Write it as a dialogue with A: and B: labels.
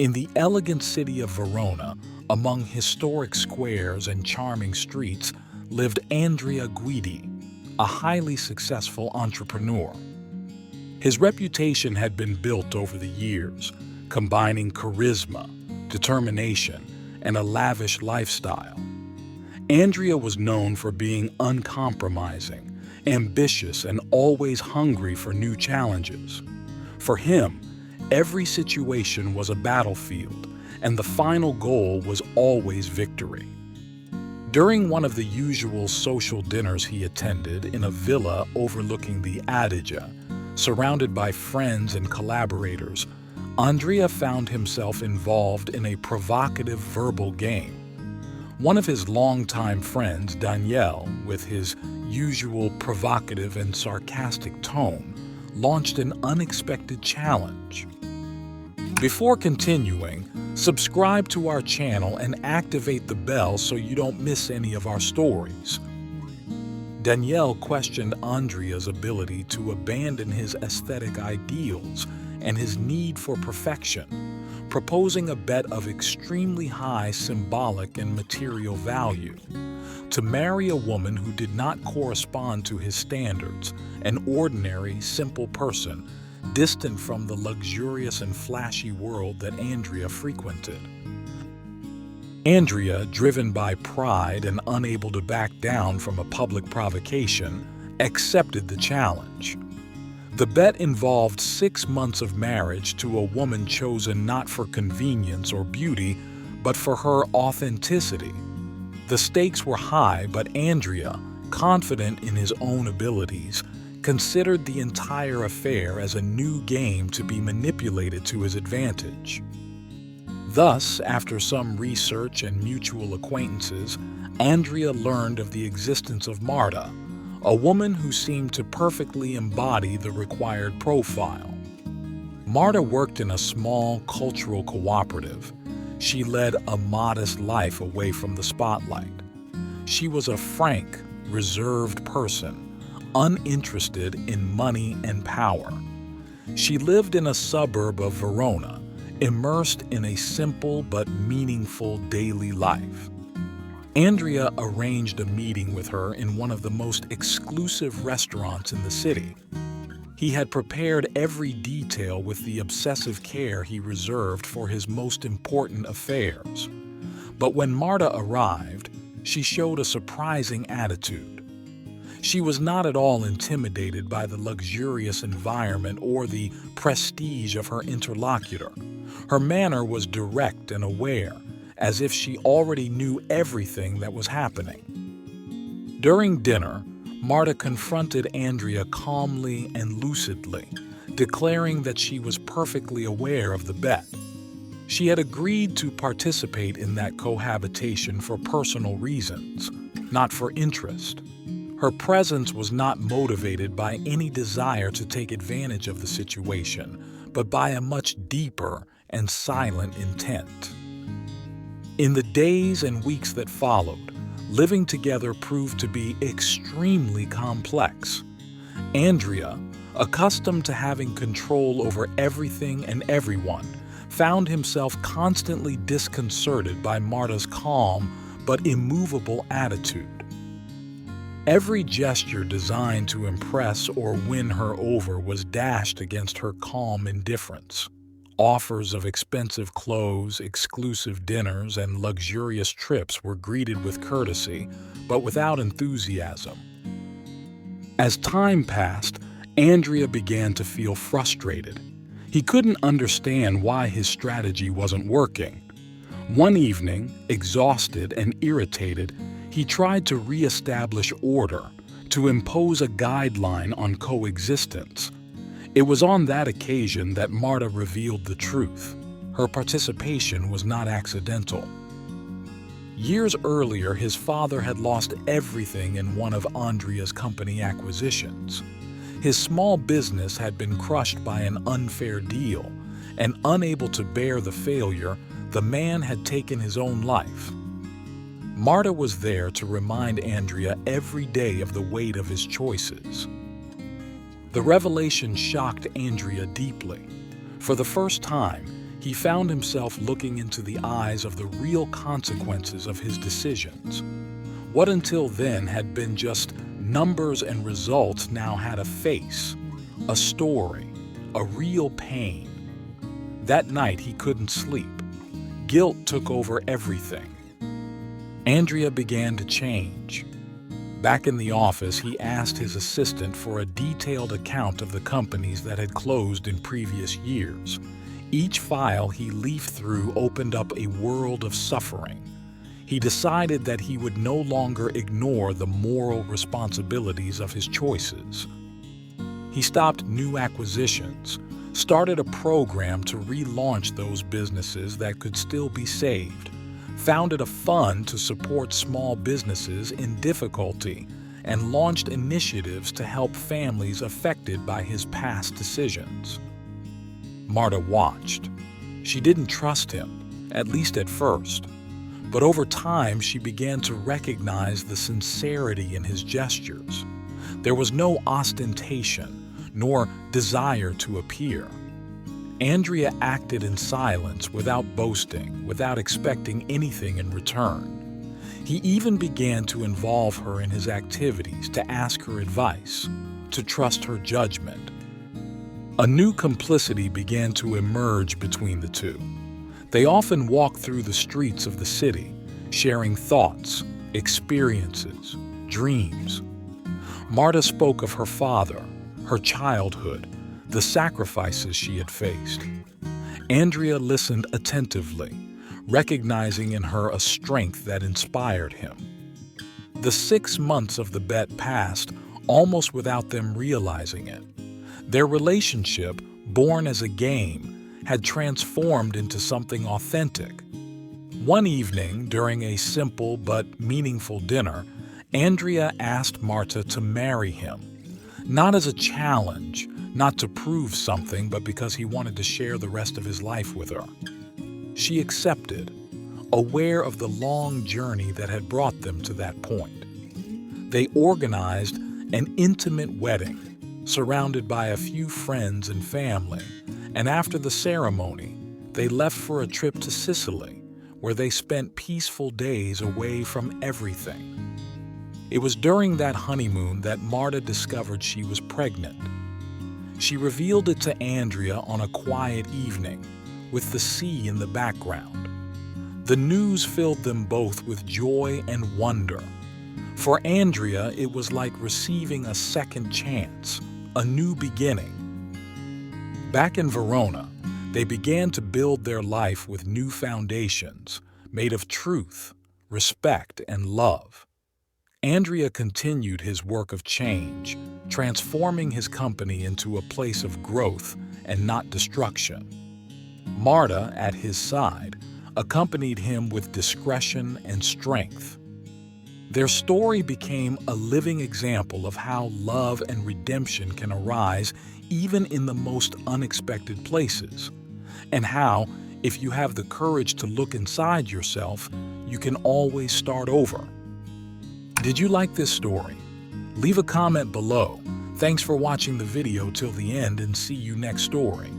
A: In the elegant city of Verona, among historic squares and charming streets, lived Andrea Guidi, a highly successful entrepreneur. His reputation had been built over the years, combining charisma, determination, and a lavish lifestyle. Andrea was known for being uncompromising, ambitious, and always hungry for new challenges. For him, every situation was a battlefield, and the final goal was always victory. During one of the usual social dinners he attended in a villa overlooking the Adige, surrounded by friends and collaborators, Andrea found himself involved in a provocative verbal game. One of his longtime friends, Danielle, with his usual provocative and sarcastic tone, launched an unexpected challenge. Before continuing, subscribe to our channel and activate the bell so you don't miss any of our stories. Danielle questioned Andrea's ability to abandon his aesthetic ideals and his need for perfection, proposing a bet of extremely high symbolic and material value. To marry a woman who did not correspond to his standards, an ordinary, simple person, distant from the luxurious and flashy world that Andrea frequented. Andrea, driven by pride and unable to back down from a public provocation, accepted the challenge. The bet involved 6 months of marriage to a woman chosen not for convenience or beauty, but for her authenticity. The stakes were high, but Andrea, confident in his own abilities, considered the entire affair as a new game to be manipulated to his advantage. Thus, after some research and mutual acquaintances, Andrea learned of the existence of Marta, a woman who seemed to perfectly embody the required profile. Marta worked in a small cultural cooperative. She led a modest life away from the spotlight. She was a frank, reserved person, uninterested in money and power. She lived in a suburb of Verona, immersed in a simple but meaningful daily life. Andrea arranged a meeting with her in one of the most exclusive restaurants in the city. He had prepared every detail with the obsessive care he reserved for his most important affairs. But when Marta arrived, she showed a surprising attitude. She was not at all intimidated by the luxurious environment or the prestige of her interlocutor. Her manner was direct and aware, as if she already knew everything that was happening. During dinner, Marta confronted Andrea calmly and lucidly, declaring that she was perfectly aware of the bet. She had agreed to participate in that cohabitation for personal reasons, not for interest. Her presence was not motivated by any desire to take advantage of the situation, but by a much deeper and silent intent. In the days and weeks that followed, living together proved to be extremely complex. Andrea, accustomed to having control over everything and everyone, found himself constantly disconcerted by Marta's calm but immovable attitude. Every gesture designed to impress or win her over was dashed against her calm indifference. Offers of expensive clothes, exclusive dinners, and luxurious trips were greeted with courtesy, but without enthusiasm. As time passed, Andrea began to feel frustrated. He couldn't understand why his strategy wasn't working. One evening, exhausted and irritated, he tried to re-establish order, to impose a guideline on coexistence. It was on that occasion that Marta revealed the truth. Her participation was not accidental. Years earlier, his father had lost everything in one of Andrea's company acquisitions. His small business had been crushed by an unfair deal, and unable to bear the failure, the man had taken his own life. Marta was there to remind Andrea every day of the weight of his choices. The revelation shocked Andrea deeply. For the first time, He found himself looking into the eyes of the real consequences of his decisions. What until then had been just numbers and results now had a face, a story, a real pain. That night he couldn't sleep. Guilt took over everything. Andrea began to change. Back in the office, he asked his assistant for a detailed account of the companies that had closed in previous years. Each file he leafed through opened up a world of suffering. He decided that he would no longer ignore the moral responsibilities of his choices. He stopped new acquisitions, started a program to relaunch those businesses that could still be saved, founded a fund to support small businesses in difficulty, and launched initiatives to help families affected by his past decisions. Marta watched. She didn't trust him, at least at first. But over time, she began to recognize the sincerity in his gestures. There was no ostentation, nor desire to appear. Andrea acted in silence, without boasting, without expecting anything in return. He even began to involve her in his activities, to ask her advice, to trust her judgment. A new complicity began to emerge between the two. They often walked through the streets of the city, sharing thoughts, experiences, dreams. Marta spoke of her father, her childhood, the sacrifices she had faced. Andrea listened attentively, recognizing in her a strength that inspired him. The 6 months of the bet passed almost without them realizing it. Their relationship, born as a game, had transformed into something authentic. One evening, during a simple but meaningful dinner, Andrea asked Marta to marry him, not as a challenge, not to prove something, but because he wanted to share the rest of his life with her. She accepted, aware of the long journey that had brought them to that point. They organized an intimate wedding, surrounded by a few friends and family, and after the ceremony, they left for a trip to Sicily, where they spent peaceful days away from everything. It was during that honeymoon that Marta discovered she was pregnant. She revealed it to Andrea on a quiet evening, with the sea in the background. The news filled them both with joy and wonder. For Andrea, it was like receiving a second chance, a new beginning. Back in Verona, they began to build their life with new foundations, made of truth, respect, and love. Andrea continued his work of change, transforming his company into a place of growth and not destruction. Marta, at his side, accompanied him with discretion and strength. Their story became a living example of how love and redemption can arise even in the most unexpected places, and how, if you have the courage to look inside yourself, you can always start over. Did you like this story? Leave a comment below. Thanks for watching the video till the end, and see you next story.